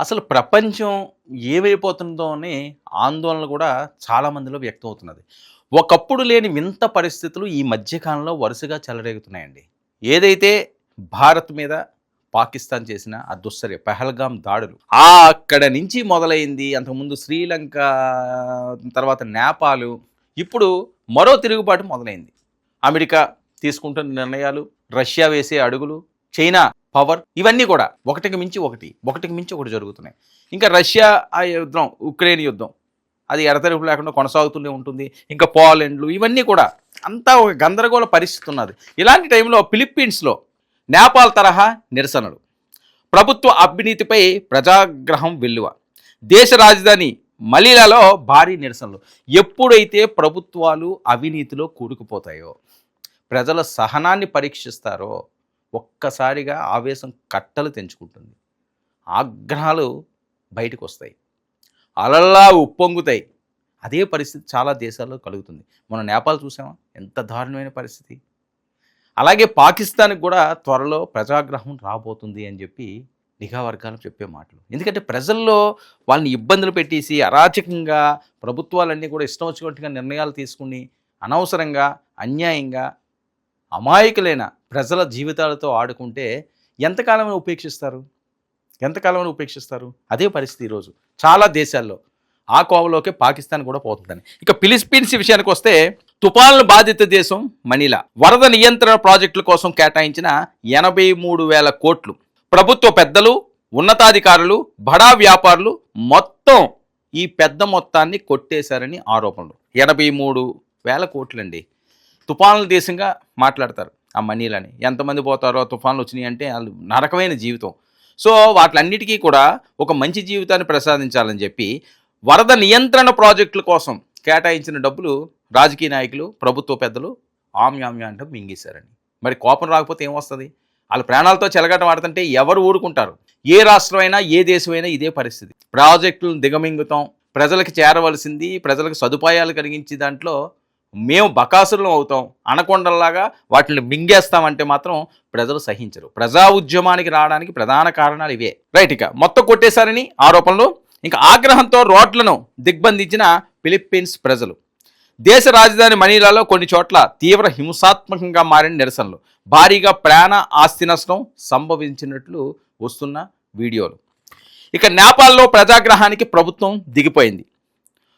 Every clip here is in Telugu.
అసలు ప్రపంచం ఏమైపోతుందో అని ఆందోళన కూడా చాలా మందిలో వ్యక్తం అవుతున్నది. ఒకప్పుడు లేని వింత పరిస్థితులు ఈ మధ్య కాలంలో వరుసగా చెలరేగుతున్నాయండి. ఏదైతే భారత్ మీద పాకిస్తాన్ చేసిన ఆ దుస్సరి పహల్గామ్ దాడులు అక్కడ నుంచి మొదలైంది. అంతకుముందు శ్రీలంక, తర్వాత నేపాలు, ఇప్పుడు మరో తిరుగుబాటు మొదలైంది. అమెరికా తీసుకుంటున్న నిర్ణయాలు, రష్యా వేసే అడుగులు, చైనా పవర్, ఇవన్నీ కూడా ఒకటికి మించి ఒకటి జరుగుతున్నాయి. ఇంకా రష్యా ఆ యుద్ధం, ఉక్రెయిన్ యుద్ధం, అది ఎడతెరిపి లేకుండా కొనసాగుతూనే ఉంటుంది. ఇంకా పోలాండ్లు, ఇవన్నీ కూడా అంతా ఒక గందరగోళ పరిస్థితి ఉన్నది. ఇలాంటి టైంలో ఫిలిప్పీన్స్లో నేపాల్ తరహా నిరసనలు, ప్రభుత్వ అవినీతిపై ప్రజాగ్రహం వెల్లువ, దేశ రాజధాని మనీలాలో భారీ నిరసనలు. ఎప్పుడైతే ప్రభుత్వాలు అవినీతిలో కూరుకుపోతాయో, ప్రజల సహనాన్ని పరీక్షిస్తారో ఒక్కసారిగా ఆవేశం కట్టలు తెంచుకుంటుంది. ఆగ్రహాలు బయటకు వస్తాయి, అలల్లా ఉప్పొంగుతాయి. అదే పరిస్థితి చాలా దేశాల్లో కలుగుతుంది. మనం నేపాల్ చూసామా, ఎంత దారుణమైన పరిస్థితి. అలాగే పాకిస్తాన్కి కూడా త్వరలో ప్రజాగ్రహం రాబోతుంది అని చెప్పి నిఘా వర్గాలు చెప్పే మాటలు. ఎందుకంటే ప్రజల్లో వాళ్ళని ఇబ్బందులు పెట్టేసి అరాచకంగా ప్రభుత్వాలన్నీ కూడా ఇష్టం వచ్చినట్టుగా నిర్ణయాలు తీసుకుని అనవసరంగా, అన్యాయంగా అమాయకులైన ప్రజల జీవితాలతో ఆడుకుంటే ఎంతకాలమైనా ఉపేక్షిస్తారు? అదే పరిస్థితి ఈరోజు చాలా దేశాల్లో. ఆ కోవలోకే పాకిస్తాన్ కూడా పోతుందని. ఇక ఫిలిప్పీన్స్ విషయానికి వస్తే, తుఫాన్ల బాధిత దేశం మనీలా వరద నియంత్రణ ప్రాజెక్టుల కోసం కేటాయించిన 83,000 కోట్లు. ప్రభుత్వ పెద్దలు, ఉన్నతాధికారులు, బడా వ్యాపారులు మొత్తం ఈ పెద్ద మొత్తాన్ని కొట్టేశారని ఆరోపణలు. 83,000 కోట్లండి. తుఫానుల దేశంగా మాట్లాడతారు ఆ మనీలని. ఎంతమంది పోతారో, తుఫాన్లు వచ్చినాయి అంటే వాళ్ళు నరకమైన జీవితం. సో వాటిలన్నిటికీ కూడా ఒక మంచి జీవితాన్ని ప్రసాదించాలని చెప్పి వరద నియంత్రణ ప్రాజెక్టుల కోసం కేటాయించిన డబ్బులు రాజకీయ నాయకులు, ప్రభుత్వ పెద్దలు ఆమ్యామ్యా అంటే మింగేశారని. మరి కోపం రాకపోతే ఏమొస్తుంది? వాళ్ళ ప్రాణాలతో చెలగాటం ఆడుతుంటే ఎవరు ఊరుకుంటారు? ఏ రాష్ట్రమైనా, ఏ దేశమైనా ఇదే పరిస్థితి. ప్రాజెక్టులను దిగమింగుతాం, ప్రజలకు చేరవలసింది, ప్రజలకు సదుపాయాలు కలిగించే దాంట్లో మేము బకాసురం అవుతాం, అనకొండల్లాగా వాటిని మింగేస్తామంటే మాత్రం ప్రజలు సహించరు. ప్రజా ఉద్యమానికి రావడానికి ప్రధాన కారణాలు ఇవే. రైట్, ఇక మొత్తం కొట్టేశారని ఆరోపణలు. ఇంకా ఆగ్రహంతో రోడ్లను దిగ్బంధించిన ఫిలిప్పీన్స్ ప్రజలు. దేశ రాజధాని మనీలాలో కొన్ని చోట్ల తీవ్ర హింసాత్మకంగా మారిన నిరసనలు, భారీగా ప్రాణ ఆస్తి నష్టం సంభవించినట్లు వస్తున్న వీడియోలు. ఇక నేపాల్లో ప్రజాగ్రహానికి ప్రభుత్వం దిగిపోయింది.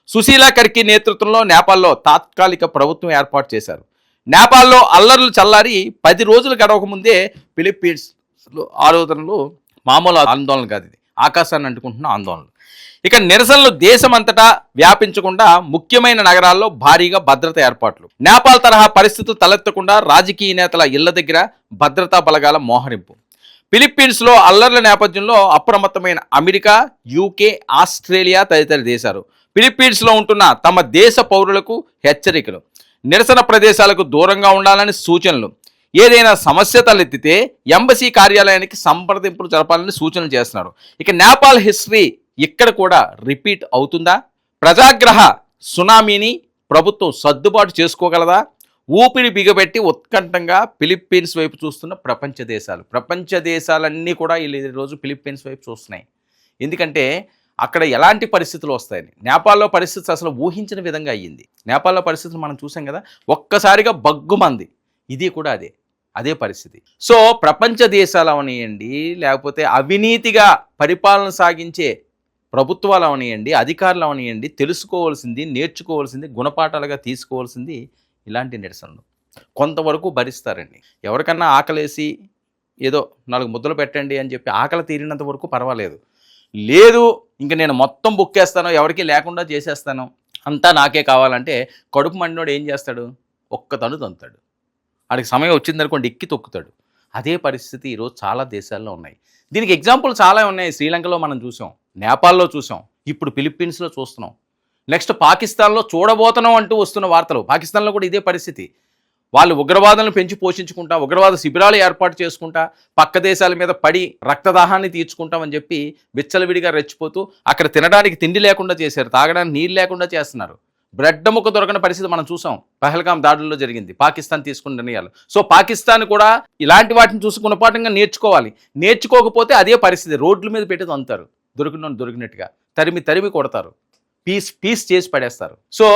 సుశీలా కర్కి నేతృత్వంలో నేపాల్లో తాత్కాలిక ప్రభుత్వం ఏర్పాటు చేశారు. నేపాల్లో అల్లర్లు చల్లారి 10 రోజులు గడవకముందే ఫిలిప్పీన్స్లో ఆందోళనలు మామూలు ఆందోళన కాదు, ఇది ఆకాశాన్ని అంటుకుంటున్న ఆందోళనలు. ఇక నిరసనలు దేశమంతటా వ్యాపించకుండా ముఖ్యమైన నగరాల్లో భారీగా భద్రత ఏర్పాట్లు. నేపాల్ తరహా పరిస్థితులు తలెత్తకుండా రాజకీయ నేతల ఇళ్ల దగ్గర భద్రతా బలగాల మోహరింపు. ఫిలిప్పీన్స్లో అల్లర్ల నేపథ్యంలో అప్రమత్తమైన అమెరికా, యూకే, ఆస్ట్రేలియా తదితర దేశాలు ఫిలిప్పీన్స్లో ఉంటున్న తమ దేశ పౌరులకు హెచ్చరికలు, నిరసన ప్రదేశాలకు దూరంగా ఉండాలని సూచనలు, ఏదైనా సమస్య తలెత్తితే ఎంబసీ కార్యాలయానికి సంప్రదింపులు జరపాలని సూచనలు చేస్తున్నారు. ఇక నేపాల్ హిస్టరీ ఇక్కడ కూడా రిపీట్ అవుతుందా? ప్రజాగ్రహ సునామీని ప్రభుత్వం సర్దుబాటు చేసుకోగలదా? ఊపిరి బిగబెట్టి ఉత్కంఠంగా ఫిలిప్పీన్స్ వైపు చూస్తున్న ప్రపంచ దేశాలన్నీ కూడా ఈరోజు ఫిలిప్పీన్స్ వైపు చూస్తున్నాయి. ఎందుకంటే అక్కడ ఎలాంటి పరిస్థితులు వస్తాయని. నేపాల్లో పరిస్థితి అసలు ఊహించిన విధంగా అయ్యింది. నేపాల్లో పరిస్థితులు మనం చూసాం కదా, ఒక్కసారిగా బగ్గుమంది. ఇది కూడా అదే పరిస్థితి. సో ప్రపంచ దేశాలు అవనియండి, లేకపోతే అవినీతిగా పరిపాలన సాగించే ప్రభుత్వాలు అవనియండి, అధికారులు అవనియండి, తెలుసుకోవాల్సింది, నేర్చుకోవాల్సింది, గుణపాఠాలుగా తీసుకోవాల్సింది ఇలాంటి నిరసనలు. కొంతవరకు భరిస్తారండి. ఎవరికన్నా ఆకలేసి ఏదో 4 ముద్దలు పెట్టండి అని చెప్పి ఆకలి తీరినంత వరకు పర్వాలేదు. లేదు ఇంక నేను మొత్తం బుక్కేస్తాను, ఎవరికి లేకుండా చేసేస్తాను, అంతా నాకే కావాలంటే కడుపు మండినోడు ఏం చేస్తాడు? ఒక్క తను తంతాడు. వాడికి సమయం వచ్చిందనుకోండి ఎక్కి తొక్కుతాడు. అదే పరిస్థితి ఈరోజు చాలా దేశాల్లో ఉన్నాయి. దీనికి ఎగ్జాంపుల్ చాలా ఉన్నాయి. శ్రీలంకలో మనం చూసాం, నేపాల్లో చూసాం, ఇప్పుడు ఫిలిప్పీన్స్లో చూస్తున్నాం, నెక్స్ట్ పాకిస్తాన్లో చూడబోతున్నాం అంటూ వస్తున్న వార్తలు. పాకిస్తాన్లో కూడా ఇదే పరిస్థితి. వాళ్ళు ఉగ్రవాదులను పెంచి పోషించుకుంటా, ఉగ్రవాద శిబిరాలు ఏర్పాటు చేసుకుంటా, పక్క దేశాల మీద పడి రక్తదాహాన్ని తీర్చుకుంటామని చెప్పి విచ్చలవిడిగా రెచ్చిపోతూ అక్కడ తినడానికి తిండి లేకుండా చేశారు, తాగడానికి నీళ్ళు లేకుండా చేస్తున్నారు. బ్రెడ్ ముక్క దొరకని పరిస్థితి మనం చూసాం. పహల్గామ్ దాడుల్లో జరిగింది, పాకిస్తాన్ తీసుకున్న నిర్ణయాలు. సో పాకిస్తాన్ కూడా ఇలాంటి వాటిని చూసి గుణపాఠంగా నేర్చుకోవాలి. నేర్చుకోకపోతే అదే పరిస్థితి, రోడ్ల మీద పెట్టి తంతారు. దొరికిన దొరికినట్టుగా తరిమి కొడతారు, పీస్ చేసి పడేస్తారు. సో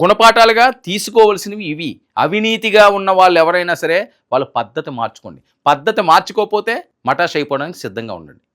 గుణపాఠాలుగా తీసుకోవలసినవి ఇవి. అవినీతిగా ఉన్న వాళ్ళు ఎవరైనా సరే వాళ్ళు పద్ధతి మార్చుకోండి. పద్ధతి మార్చుకోకపోతే మటాష్ అయిపోవడానికి సిద్ధంగా ఉండండి.